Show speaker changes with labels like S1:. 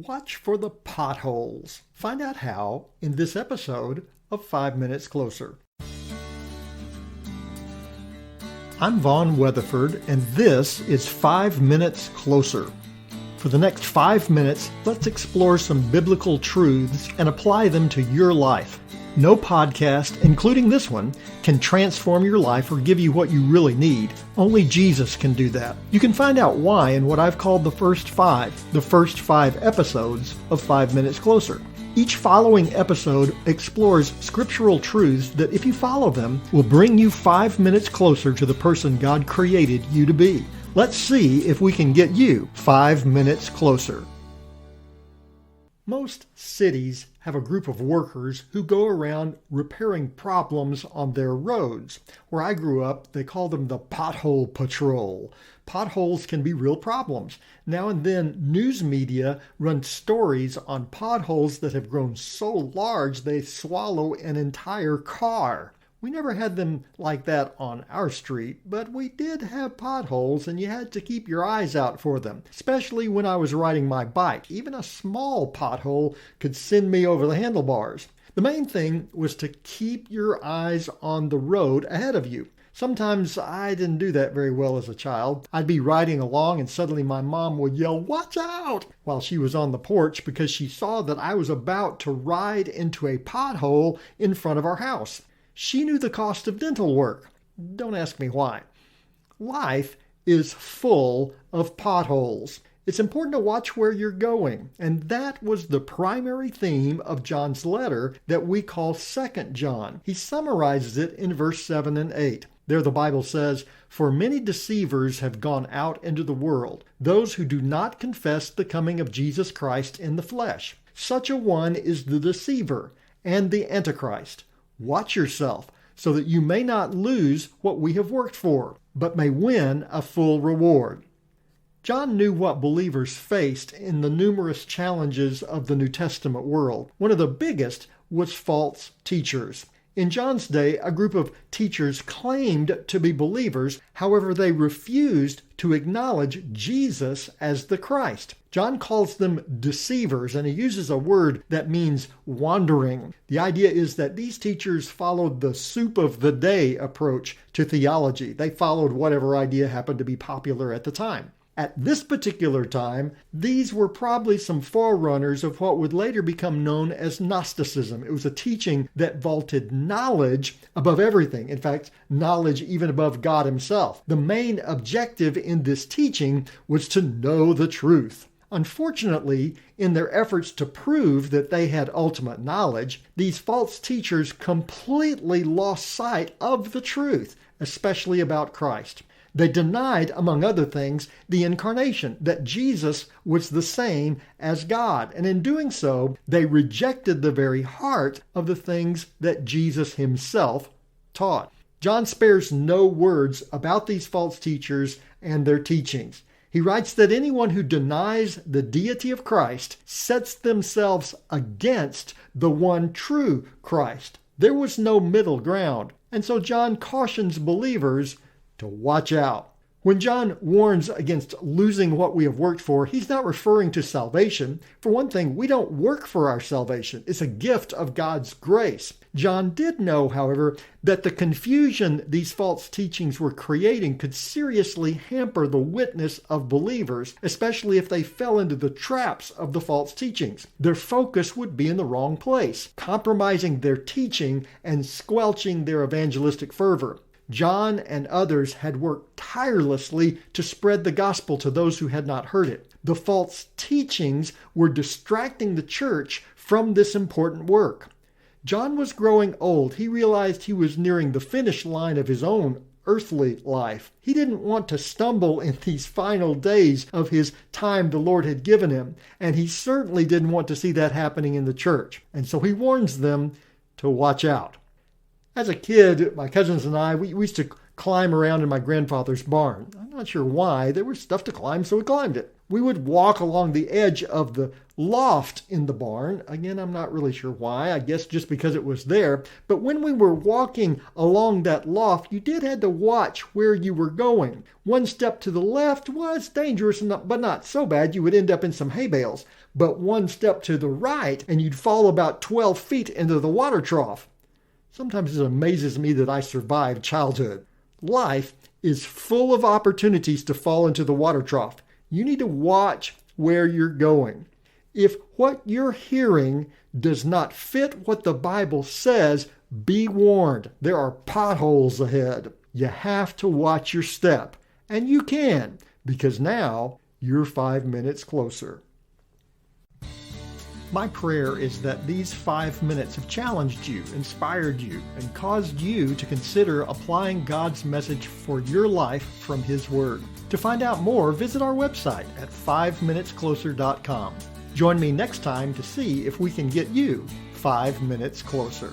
S1: Watch for the potholes. Find out how in this episode of 5 Minutes Closer. I'm Vaughn Weatherford, and this is 5 Minutes Closer. For the next 5 minutes, let's explore some biblical truths and apply them to your life. No podcast, including this one, can transform your life or give you what you really need. Only Jesus can do that. You can find out why in what I've called the first five episodes of 5 Minutes Closer. Each following episode explores scriptural truths that, if you follow them, will bring you 5 minutes closer to the person God created you to be. Let's see if we can get you 5 minutes closer. Most cities have a group of workers who go around repairing problems on their roads. Where I grew up, they called them the Pothole Patrol. Potholes can be real problems. Now and then, news media run stories on potholes that have grown so large they swallow an entire car. We never had them like that on our street, but we did have potholes, and you had to keep your eyes out for them, especially when I was riding my bike. Even a small pothole could send me over the handlebars. The main thing was to keep your eyes on the road ahead of you. Sometimes I didn't do that very well as a child. I'd be riding along and suddenly my mom would yell, "Watch out!" while she was on the porch because she saw that I was about to ride into a pothole in front of our house. She knew the cost of dental work. Don't ask me why. Life is full of potholes. It's important to watch where you're going, and that was the primary theme of John's letter that we call 2 John. He summarizes it in verse 7 and 8. There the Bible says, "For many deceivers have gone out into the world, those who do not confess the coming of Jesus Christ in the flesh. Such a one is the deceiver and the Antichrist. Watch yourself, so that you may not lose what we have worked for, but may win a full reward." John knew what believers faced in the numerous challenges of the New Testament world. One of the biggest was false teachers. In John's day, a group of teachers claimed to be believers. However, they refused to acknowledge Jesus as the Christ. John calls them deceivers, and he uses a word that means wandering. The idea is that these teachers followed the soup of the day approach to theology. They followed whatever idea happened to be popular at the time. At this particular time, these were probably some forerunners of what would later become known as Gnosticism. It was a teaching that vaulted knowledge above everything. In fact, knowledge even above God himself. The main objective in this teaching was to know the truth. Unfortunately, in their efforts to prove that they had ultimate knowledge, these false teachers completely lost sight of the truth, especially about Christ. They denied, among other things, the incarnation, that Jesus was the same as God. And in doing so, they rejected the very heart of the things that Jesus himself taught. John spares no words about these false teachers and their teachings. He writes that anyone who denies the deity of Christ sets themselves against the one true Christ. There was no middle ground. And so John cautions believers to watch out. When John warns against losing what we have worked for, he's not referring to salvation. For one thing, we don't work for our salvation. It's a gift of God's grace. John did know, however, that the confusion these false teachings were creating could seriously hamper the witness of believers, especially if they fell into the traps of the false teachings. Their focus would be in the wrong place, compromising their teaching and squelching their evangelistic fervor. John and others had worked tirelessly to spread the gospel to those who had not heard it. The false teachings were distracting the church from this important work. John was growing old. He realized he was nearing the finish line of his own earthly life. He didn't want to stumble in these final days of his time the Lord had given him, and he certainly didn't want to see that happening in the church. And so he warns them to watch out. As a kid, my cousins and I, we used to climb around in my grandfather's barn. I'm not sure why. There was stuff to climb, so we climbed it. We would walk along the edge of the loft in the barn. Again, I'm not really sure why. I guess just because it was there. But when we were walking along that loft, you did have to watch where you were going. One step to the left was dangerous, but not so bad. You would end up in some hay bales. But one step to the right, and you'd fall about 12 feet into the water trough. Sometimes it amazes me that I survived childhood. Life is full of opportunities to fall into the water trough. You need to watch where you're going. If what you're hearing does not fit what the Bible says, be warned. There are potholes ahead. You have to watch your step. And you can, because now you're 5 minutes closer. My prayer is that these 5 minutes have challenged you, inspired you, and caused you to consider applying God's message for your life from His Word. To find out more, visit our website at 5minutescloser.com. Join me next time to see if we can get you 5 minutes closer.